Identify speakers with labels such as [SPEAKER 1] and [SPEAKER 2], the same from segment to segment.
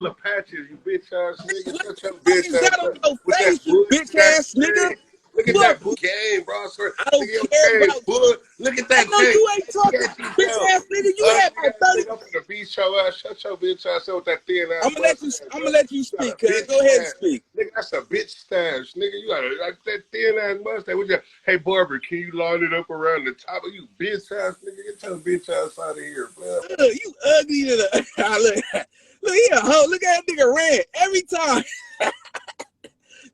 [SPEAKER 1] the patches, you bitch ass nigga. Shut your
[SPEAKER 2] What
[SPEAKER 1] bitch
[SPEAKER 2] is that
[SPEAKER 1] ass
[SPEAKER 2] on
[SPEAKER 1] up
[SPEAKER 2] your
[SPEAKER 1] with
[SPEAKER 2] face,
[SPEAKER 1] that
[SPEAKER 2] you
[SPEAKER 1] bullshit.
[SPEAKER 2] bitch ass nigga?
[SPEAKER 1] Look at
[SPEAKER 2] Fuck
[SPEAKER 1] that game, bro. Sir.
[SPEAKER 2] I don't
[SPEAKER 1] Nigga, your
[SPEAKER 2] care
[SPEAKER 1] game,
[SPEAKER 2] about
[SPEAKER 1] bull. Look at
[SPEAKER 2] I
[SPEAKER 1] that
[SPEAKER 2] know
[SPEAKER 1] game.
[SPEAKER 2] you ain't talking,
[SPEAKER 1] Yes, you
[SPEAKER 2] bitch
[SPEAKER 1] go.
[SPEAKER 2] ass nigga. You had
[SPEAKER 1] Ugly
[SPEAKER 2] about
[SPEAKER 1] ass
[SPEAKER 2] 30.
[SPEAKER 1] nigga. I'm finna beat your ass. Shut your bitch ass up with that thin ass mustache,
[SPEAKER 2] I'm
[SPEAKER 1] bro.
[SPEAKER 2] gonna let you
[SPEAKER 1] You got
[SPEAKER 2] speak,
[SPEAKER 1] a
[SPEAKER 2] cuz.
[SPEAKER 1] bitch
[SPEAKER 2] Go ahead and
[SPEAKER 1] stash.
[SPEAKER 2] speak.
[SPEAKER 1] Nigga, that's a bitch stash. Nigga, you got like that thin ass mustache. Hey, Barbara, can you line it up around the top of you bitch ass nigga? Get your bitch ass out of here, bro.
[SPEAKER 2] You ugly to the look here, ho. Look at that nigga ran every time.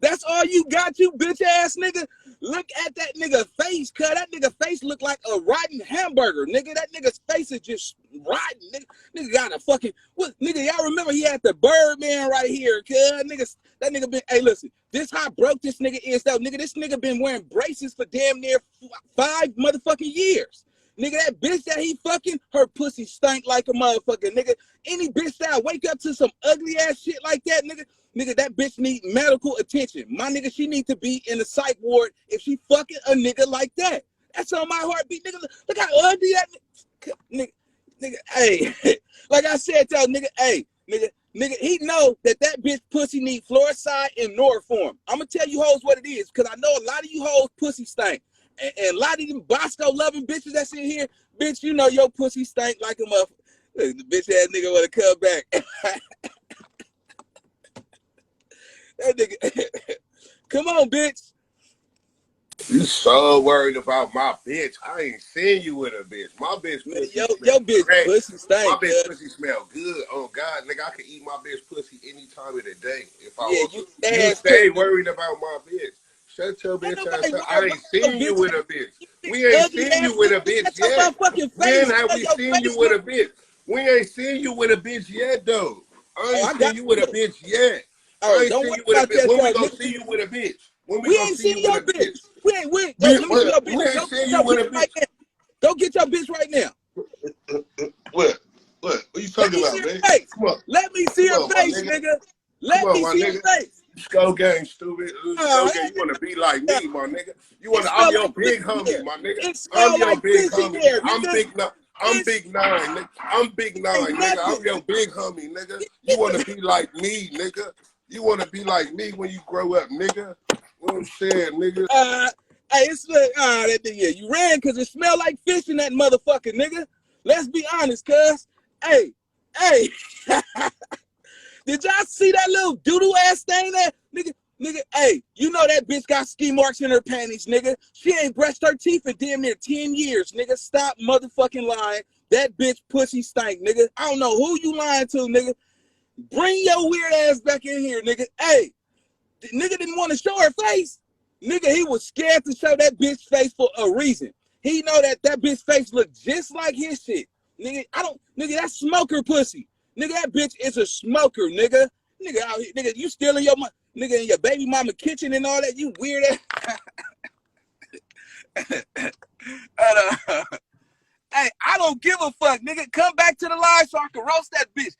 [SPEAKER 2] That's all you got, you bitch ass nigga. Look at that nigga face, cuz that nigga face look like a rotten hamburger, nigga. That nigga's face is just rotten, nigga. Nigga got a fucking what, nigga? Y'all remember he had the Birdman right here, cuz nigga. That nigga been. Hey, listen, this how broke this nigga is, though, nigga. This nigga been wearing braces for damn near 5 motherfucking years. Nigga, that bitch that he fucking, her pussy stank like a motherfucker, nigga. Any bitch that wake up to some ugly ass shit like that, nigga, that bitch need medical attention. My nigga, she need to be in the psych ward if she fucking a nigga like that. That's on my heartbeat, nigga. Look how ugly that nigga, hey, like I said, tell nigga, hey, nigga, he know that bitch pussy need fluoride and Norform. I'm gonna tell you hoes what it is, because I know a lot of you hoes pussy stink. And a lot of them Boskoe loving bitches that's in here, bitch, you know your pussy stank like a motherfucker. The bitch ass nigga wanna come back. That nigga, come on, bitch.
[SPEAKER 1] You so worried about my bitch. I ain't seen you with a bitch. My bitch pussy
[SPEAKER 2] Yo
[SPEAKER 1] smell
[SPEAKER 2] bitch
[SPEAKER 1] great.
[SPEAKER 2] pussy
[SPEAKER 1] My
[SPEAKER 2] stank,
[SPEAKER 1] bitch pussy smell good. Oh God, nigga, I can eat my bitch pussy any time of the day if I want to. You stay worried about my bitch. Shut your bitch ass up. I ain't seen you with a bitch. We ain't seen you with a bitch yet. When have we seen you with a bitch? We ain't seen you with a bitch yet, though. I ain't seen you with a bitch yet. I ain't seen you with a bitch. When we gonna see you with a bitch? When we gonna see you with a bitch?
[SPEAKER 2] Let me see your bitch.
[SPEAKER 1] We ain't seen you with a bitch.
[SPEAKER 2] Go get your bitch right now.
[SPEAKER 1] What? What are you talking about, man? Come on.
[SPEAKER 2] Let me see her face, nigga. Let me see her face.
[SPEAKER 1] Skull gang, stupid. Skull gang, you want to be like me, my nigga. I'm your big homie, my nigga. I'm your big homie. I'm big nine. I'm big nine, nigga. I'm big nine, nigga. I'm your big homie, nigga. You want to be like me, nigga. You want to be like me when you grow up, nigga. What I'm saying, nigga.
[SPEAKER 2] Hey, it's that nigga. You ran because it smelled like fish in that motherfucker, nigga. Let's be honest, cuz. Hey. Did y'all see that little doodle ass thing there? Nigga, hey, you know that bitch got ski marks in her panties, nigga. She ain't brushed her teeth in damn near 10 years, nigga. Stop motherfucking lying. That bitch pussy stank, nigga. I don't know who you lying to, nigga. Bring your weird ass back in here, nigga. Hey, the nigga didn't want to show her face. Nigga, he was scared to show that bitch face for a reason. He know that bitch face looked just like his shit. Nigga, that's smoker pussy. Nigga, that bitch is a smoker, nigga. Nigga, out here, nigga, you stealing your money. Nigga, in your baby mama kitchen and all that, you weird ass. Hey, I don't give a fuck, nigga. Come back to the line so I can roast that bitch.